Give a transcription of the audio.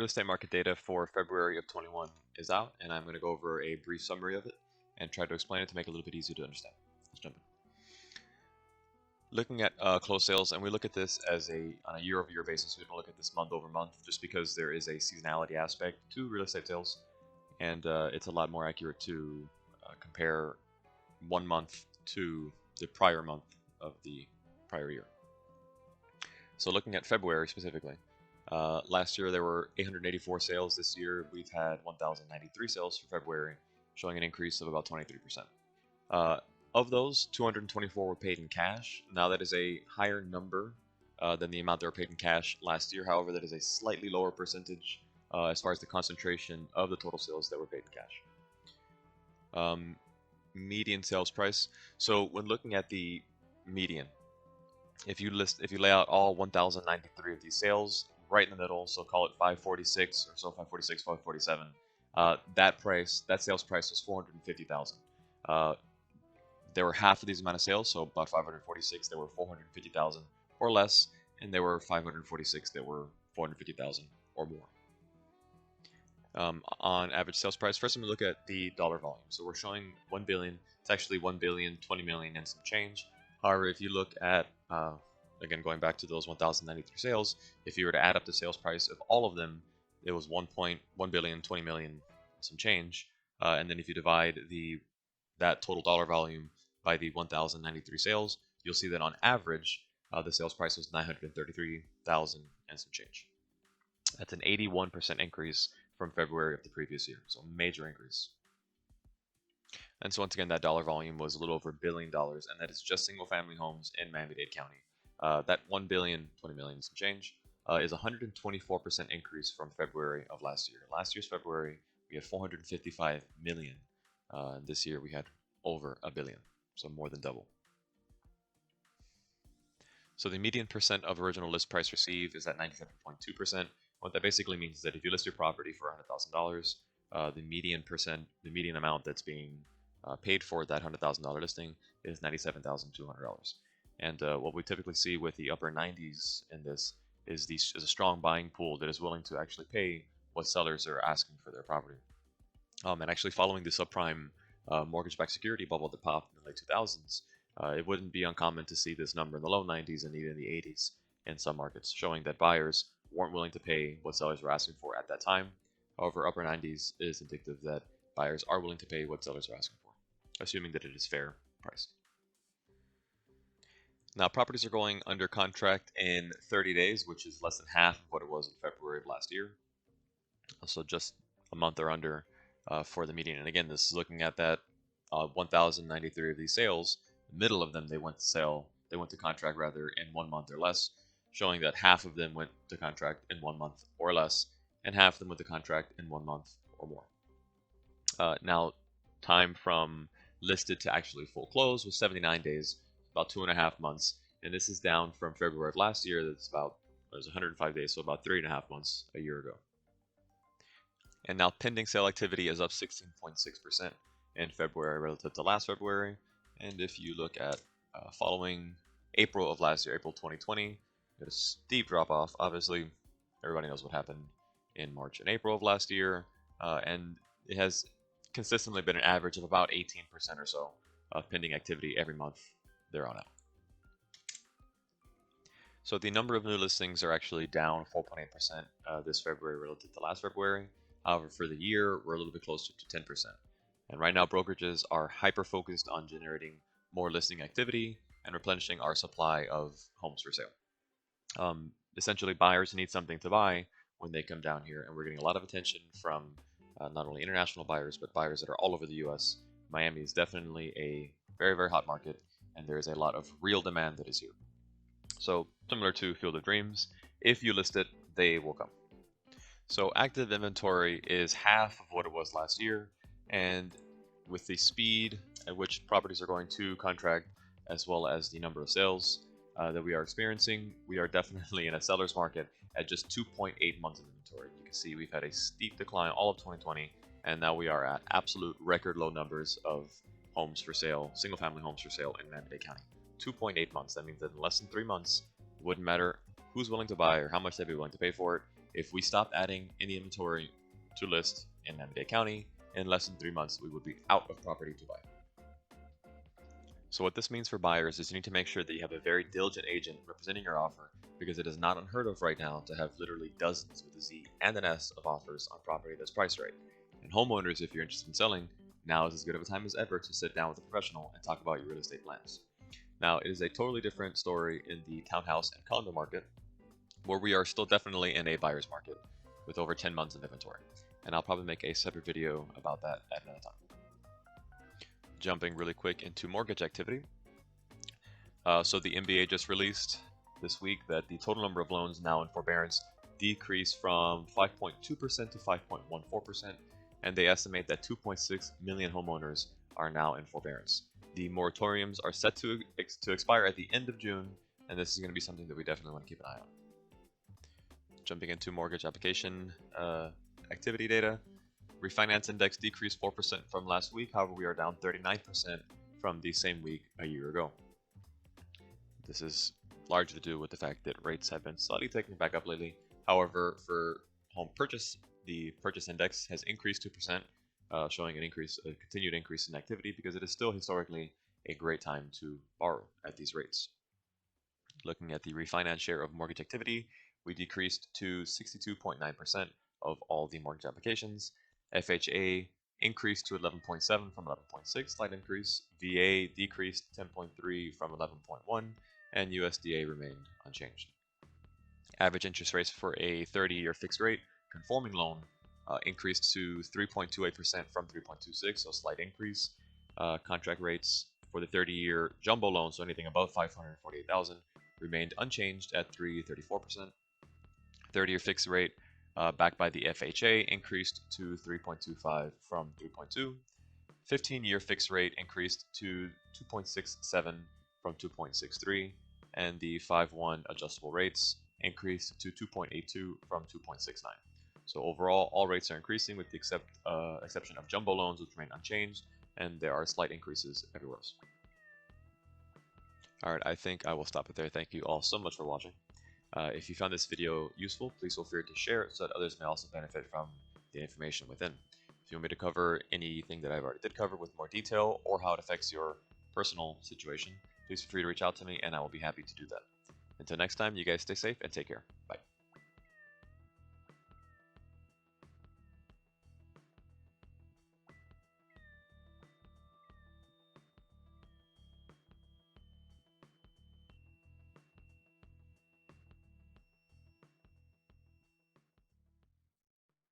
real estate market data for February of 21 is out, and I'm going to go over a brief summary of it and try to explain it to make it a little bit easier to understand. Let's jump in. Looking at closed sales, and we look at this as on a year-over-year basis. We don't look at this month over month, just because there is a seasonality aspect to real estate sales, and it's a lot more accurate to compare 1 month to the prior month of the prior year. So looking at February specifically, last year there were 884 sales. This year we've had 1,093 sales for February, showing an increase of about 23%. Of those, 224 were paid in cash. Now that is a higher number than the amount that were paid in cash last year. However, that is a slightly lower percentage as far as the concentration of the total sales that were paid in cash. Median sales price. So when looking at the median, if you lay out all 1,093 of these sales right in the middle, so call it 546 or so, 546, 547, that sales price was 450,000. There were half of these amount of sales, so about 546, there were 450,000 or less, and there were 546 that were 450,000 or more. On average sales price, first I'm going to look at the dollar volume. So we're showing 1 billion. It's actually 1 billion, 20 million and some change. However, if you look at, again, going back to those 1,093 sales, if you were to add up the sales price of all of them, it was 1 billion, 20 million, some change. And then if you divide that total dollar volume by the 1,093 sales, you'll see that on average, the sales price was 933,000 and some change. That's an 81% increase from February of the previous year, so major increase. And so once again, that dollar volume was a little over $1 billion, and that is just single-family homes in Miami-Dade County. That 1 billion, 20 million some change is a 124% increase from February of last year. Last year's February, we had 455 million. This year we had over $1 billion, so more than double. So the median percent of original list price received is at 97.2%. What that basically means is that if you list your property for $100,000, the median amount that's being paid for that $100,000 listing is $97,200. And what we typically see with the upper 90s in this is a strong buying pool that is willing to actually pay what sellers are asking for their property. And actually, following the subprime mortgage-backed security bubble that popped in the late 2000s, it wouldn't be uncommon to see this number in the low 90s and even the 80s in some markets, showing that buyers weren't willing to pay what sellers were asking for at that time. However, upper 90s is indicative that buyers are willing to pay what sellers are asking for, assuming that it is fair price. Now, properties are going under contract in 30 days, which is less than half of what it was in February of last year. So just a month or under for the median. And again, this is looking at that 1,093 of these sales. The middle of them, they went to contract rather in 1 month or less, showing that half of them went to contract in 1 month or less, and half of them went to contract in 1 month or more. Now, time from listed to actually full close was 79 days, about 2.5 months, and this is down from February of last year. That's it was 105 days, so about 3.5 months a year ago. And now pending sale activity is up 16.6% in February relative to last February. And if you look at following April of last year, April 2020, a steep drop off. Obviously, everybody knows what happened in March and April of last year, and it has consistently been an average of about 18% or so of pending activity every month there on out. So the number of new listings are actually down 4.8% this February relative to last February. However, for the year, we're a little bit closer to 10%. And right now, brokerages are hyper-focused on generating more listing activity and replenishing our supply of homes for sale. Essentially, buyers need something to buy when they come down here, and we're getting a lot of attention from not only international buyers, but buyers that are all over the U.S. Miami is definitely a very, very hot market, and there is a lot of real demand that is here. So similar to Field of Dreams, if you list it, they will come. So active inventory is half of what it was last year, and with the speed at which properties are going to contract, as well as the number of sales that we are experiencing, we are definitely in a seller's market at just 2.8 months of inventory. You can see we've had a steep decline all of 2020, and now we are at absolute record low numbers of homes for sale, single-family homes for sale in Miami-Dade County. 2.8 months. That means that in less than 3 months, it wouldn't matter who's willing to buy or how much they'd be willing to pay for it. if we stop adding any inventory to list in Miami-Dade County, in less than 3 months, we would be out of property to buy. So what this means for buyers is you need to make sure that you have a very diligent agent representing your offer, because it is not unheard of right now to have literally dozens with a Z and an S of offers on property that's priced right. And homeowners, if you're interested in selling, now is as good of a time as ever to sit down with a professional and talk about your real estate plans. Now, it is a totally different story in the townhouse and condo market, where we are still definitely in a buyer's market with over 10 months of inventory. And I'll probably make a separate video about that at another time. Jumping really quick into mortgage activity. So the MBA just released this week that the total number of loans now in forbearance decreased from 5.2% to 5.14%, and they estimate that 2.6 million homeowners are now in forbearance. The moratoriums are set to expire at the end of June, and this is going to be something that we definitely want to keep an eye on. Jumping into mortgage application activity data. Refinance index decreased 4% from last week. However, we are down 39% from the same week a year ago. This is largely to do with the fact that rates have been slightly ticking back up lately. However, for home purchase, the purchase index has increased 2%, showing a continued increase in activity, because it is still historically a great time to borrow at these rates. Looking at the refinance share of mortgage activity, we decreased to 62.9% of all the mortgage applications. FHA increased to 11.7 from 11.6, slight increase. VA decreased 10.3 from 11.1, and USDA remained unchanged. Average interest rates for a 30-year fixed rate conforming loan increased to 3.28% from 3.26, so slight increase. Contract rates for the 30-year jumbo loan, so anything above $548,000, remained unchanged at 3.34%. 30-year fixed rate backed by the FHA increased to 3.25 from 3.2. 15-year fixed rate increased to 2.67 from 2.63, and the 5/1 adjustable rates increased to 2.82 from 2.69. So overall, all rates are increasing with the exception of jumbo loans, which remain unchanged, and there are slight increases everywhere else. All right, I think I will stop it there. Thank you all so much for watching. If you found this video useful, please feel free to share it so that others may also benefit from the information within. If you want me to cover anything that I've already did cover with more detail, or how it affects your personal situation, please feel free to reach out to me and I will be happy to do that. Until next time, you guys stay safe and take care. Bye.